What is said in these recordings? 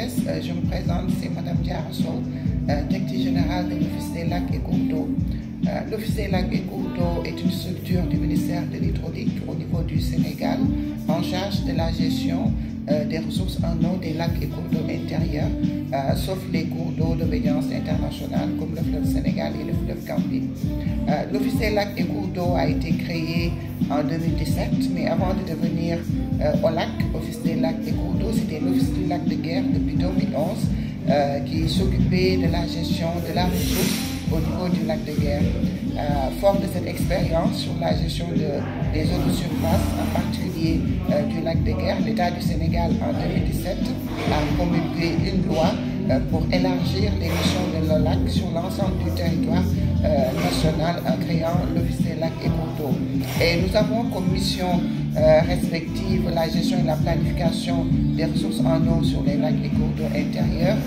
presse. Je me présente, c'est Mme Diarra Sow, directrice générale de l'Office des lacs et cours d'eau. L'Office des lacs et cours d'eau est une structure du ministère de l'Hydraulique au niveau du Sénégal en charge de la gestion des ressources en eau des lacs et cours d'eau intérieurs, sauf les cours d'eau d'obédience internationale comme le fleuve Sénégal et le fleuve Gambie. L'Office des lacs et cours d'eau a été créé en 2017, mais avant de devenir OLAC, Office des lacs et cours d'eau, c'était l'Office du lac de Guiers depuis 2011 qui s'occupait de la gestion de la ressource au niveau du lac de Guiers. Fort de cette expérience sur la gestion des eaux de surface, en particulier du lac de Guiers, l'État du Sénégal en 2017 a promulgué une loi pour élargir les missions de l'OLAC sur l'ensemble du territoire national en créant l'Office des lacs et cours d'eau. Et nous avons comme mission respective la gestion et la planification des ressources en eau sur les lacs et cours d'eau intérieurs,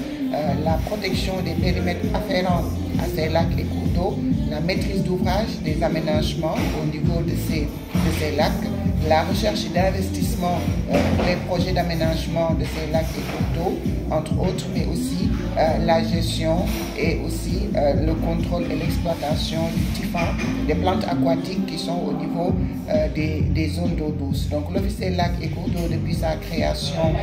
la protection des périmètres afférents à ces lacs et cours d'eau, la maîtrise d'ouvrage des aménagements au niveau de ces lacs, la recherche d'investissement pour les projets d'aménagement de ces lacs et cours d'eau, entre autres, mais aussi la gestion et aussi le contrôle et l'exploitation du TIFAN, des plantes aquatiques qui sont au niveau des zones d'eau douce. Donc l'Office des lacs et cours d'eau, depuis sa création,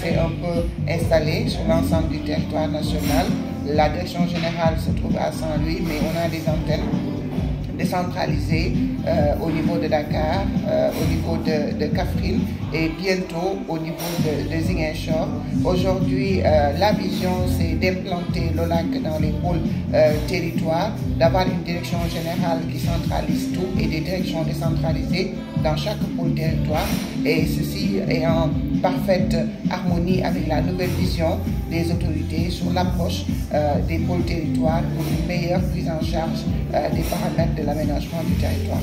s'est un peu installé sur l'ensemble du territoire national. La direction générale se trouve à Saint-Louis, mais on a des antennes décentralisées au niveau de Dakar, au niveau de Kaffrine et bientôt au niveau de Ziguinchor. Aujourd'hui, la vision, c'est d'implanter l'OLAC dans les pôles territoires, d'avoir une direction générale qui centralise tout et des directions décentralisées dans chaque pôle territoire. Et ceci est en parfaite harmonie avec la nouvelle vision des autorités sur l'approche des pôles territoires pour une meilleure prise en charge des paramètres de l'aménagement du territoire.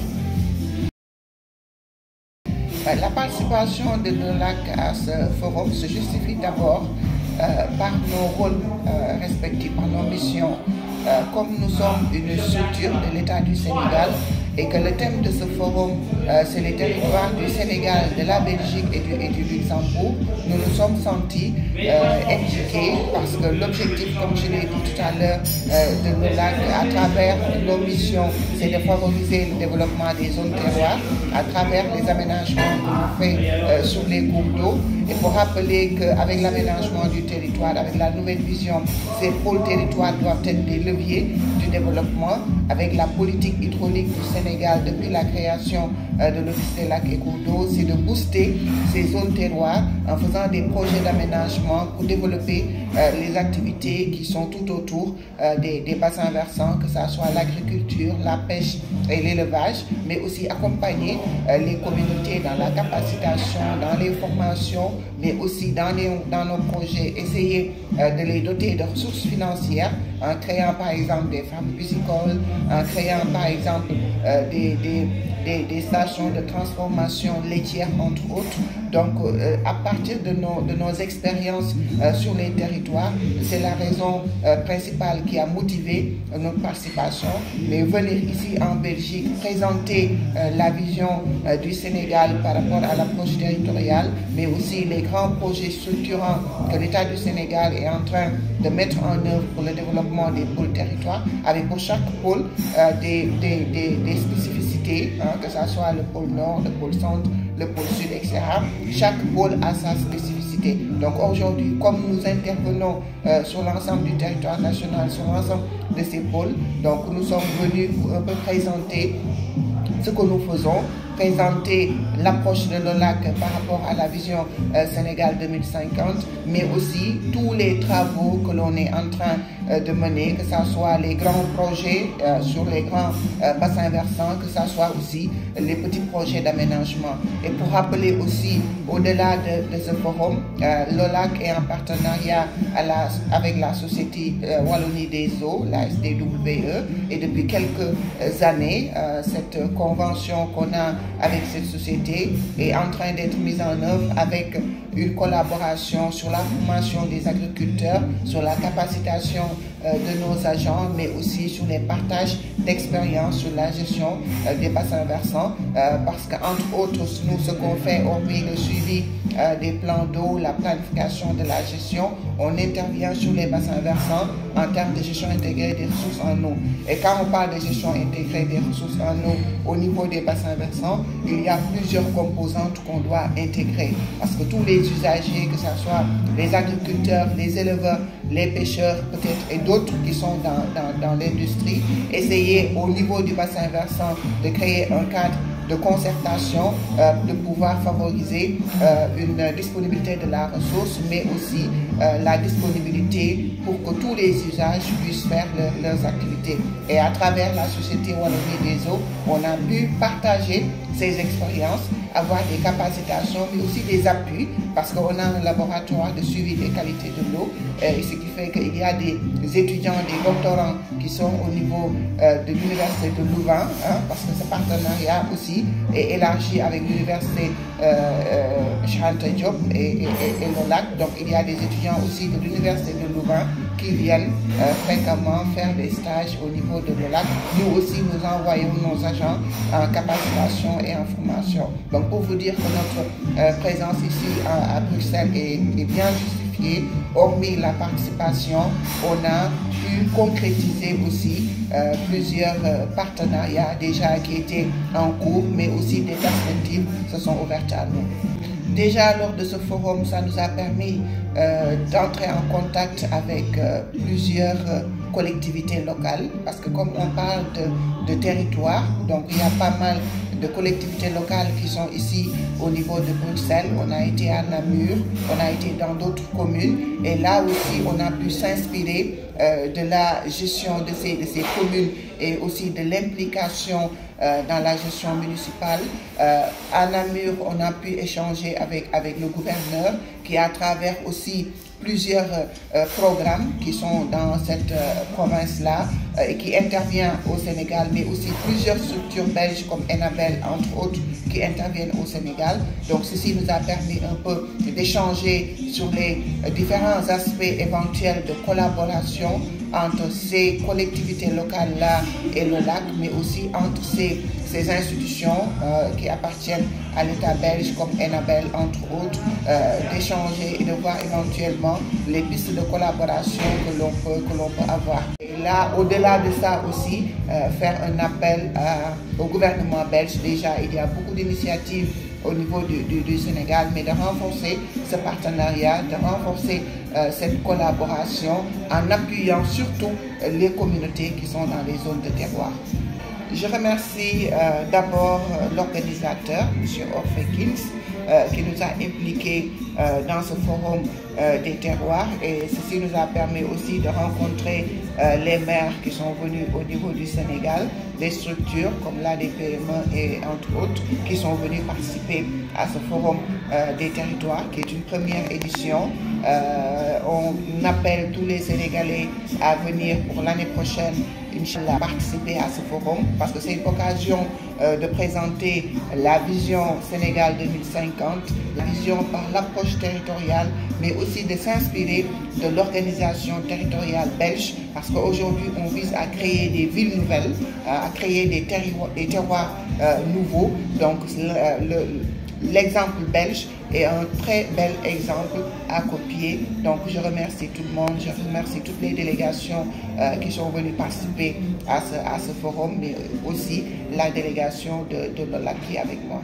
La participation de l'OLAC à ce forum se justifie d'abord par nos rôles respectifs, par nos missions. Comme nous sommes une structure de l'État du Sénégal et que le thème de ce forum, c'est les territoires du Sénégal, de la Belgique et du Luxembourg, nous nous sommes sentis impliqués parce que l'objectif, comme je l'ai dit tout à l'heure, de l'OLAC à travers nos missions, c'est de favoriser le développement des zones terroirs à travers les aménagements que l'on fait sur les cours d'eau. Et pour rappeler qu'avec l'aménagement du territoire, avec la nouvelle vision, ces pôles territoires doivent être des leviers du développement. Avec la politique hydraulique du Sénégal depuis la création de l'Office des lacs et cours d'eau, c'est de booster ces zones terroirs en faisant des projets d'aménagement pour développer les activités qui sont tout autour des bassins versants, que ce soit l'agriculture, la pêche et l'élevage, mais aussi accompagner les communautés dans la capacitation, dans les formations, mais aussi dans nos projets, essayer de les doter de ressources financières en créant par exemple des fermes piscicoles, en créant par exemple des stations de transformation laitière entre autres. Donc à partir de nos expériences sur les territoires, c'est la raison principale qui a motivé notre participation. Mais venir ici en Belgique, présenter la vision du Sénégal par rapport à l'approche territoriale, mais aussi les grands projets structurants que l'État du Sénégal est en train de mettre en œuvre pour le développement des pôles territoires, avec pour chaque pôle des spécificités, que ce soit le pôle nord, le pôle centre, le pôle sud, etc. Chaque pôle a sa spécificité. Donc aujourd'hui, comme nous intervenons sur l'ensemble du territoire national, sur l'ensemble de ces pôles, donc nous sommes venus pour un peu présenter ce que nous faisons, présenter l'approche de l'OLAC par rapport à la vision Sénégal 2050, mais aussi tous les travaux que l'on est en train de mener, que ce soit les grands projets sur les grands bassins versants, que ce soit aussi les petits projets d'aménagement. Et pour rappeler aussi, au-delà de ce forum, l'OLAC est en partenariat avec la Société Wallonie des eaux, la SDWE, et depuis quelques années, cette convention qu'on a avec cette société est en train d'être mise en œuvre avec une collaboration sur la formation des agriculteurs, sur la capacitation de nos agents, mais aussi sur les partages d'expériences sur la gestion des bassins versants, parce qu'entre autres, nous, ce qu'on fait, hormis le suivi des plans d'eau, la planification de la gestion, on intervient sur les bassins versants en termes de gestion intégrée des ressources en eau. Et quand on parle de gestion intégrée des ressources en eau au niveau des bassins versants, il y a plusieurs composantes qu'on doit intégrer, parce que tous les usagers, que ce soit les agriculteurs, les éleveurs, les pêcheurs peut-être et d'autres qui sont dans l'industrie, essayer au niveau du bassin versant de créer un cadre de concertation, de pouvoir favoriser une disponibilité de la ressource, mais aussi la disponibilité pour que tous les usages puissent faire leurs activités. Et à travers la Société Wallonie des eaux, on a pu partager ces expériences, avoir des capacitations, mais aussi des appuis, parce qu'on a un laboratoire de suivi des qualités de l'eau, ce qui fait qu'il y a des étudiants, des doctorants qui sont au niveau de l'Université de Louvain, parce que ce partenariat aussi est élargi avec l'Université Cheikh Anta Diop et le lac. Donc il y a des étudiants aussi de l'Université de Louvain qui viennent fréquemment faire des stages au niveau de l'OLAC. Nous aussi, nous envoyons nos agents en capacitation et en formation. Donc pour vous dire que notre présence ici à Bruxelles est bien justifiée. Hormis la participation, on a pu concrétiser aussi plusieurs partenariats déjà qui étaient en cours, mais aussi des perspectives se sont ouvertes à nous. Déjà, lors de ce forum, ça nous a permis d'entrer en contact avec plusieurs collectivités locales, parce que comme on parle de territoire, donc il y a pas mal de collectivités locales qui sont ici au niveau de Bruxelles. On a été à Namur, on a été dans d'autres communes, et là aussi on a pu s'inspirer de la gestion de ces communes et aussi de l'implication dans la gestion municipale. À Namur, on a pu échanger avec le gouverneur qui, à travers aussi plusieurs programmes qui sont dans cette province-là et qui intervient au Sénégal, mais aussi plusieurs structures belges comme Enabel, entre autres, qui interviennent au Sénégal. Donc ceci nous a permis un peu d'échanger sur les différents aspects éventuels de collaboration entre ces collectivités locales-là et le lac, mais aussi entre ces institutions qui appartiennent à l'État belge comme Enabel, entre autres, d'échanger et de voir éventuellement les pistes de collaboration que l'on peut avoir. Et là, au-delà de ça aussi, faire un appel au gouvernement belge. Déjà, il y a beaucoup d'initiatives au niveau du Sénégal, mais de renforcer ce partenariat, de renforcer cette collaboration en appuyant surtout les communautés qui sont dans les zones de terroir. Je remercie d'abord l'organisateur, M. Orfekins, qui nous a impliqués dans ce forum des terroirs, et ceci nous a permis aussi de rencontrer les maires qui sont venus au niveau du Sénégal, des structures comme l'ADPME et entre autres qui sont venus participer à ce forum des territoires qui est une première édition. On appelle tous les Sénégalais à venir pour l'année prochaine, Inch'Allah, participer à ce forum, parce que c'est une occasion de présenter la vision Sénégal 2050, la vision par l'approche territoriale, mais aussi de s'inspirer de l'organisation territoriale belge, parce qu'aujourd'hui on vise à créer des villes nouvelles, à créer des terroirs nouveaux. Donc l'exemple belge est un très bel exemple à copier. Donc je remercie tout le monde, je remercie toutes les délégations qui sont venues participer à ce forum, mais aussi la délégation de l'OLAC qui est avec moi.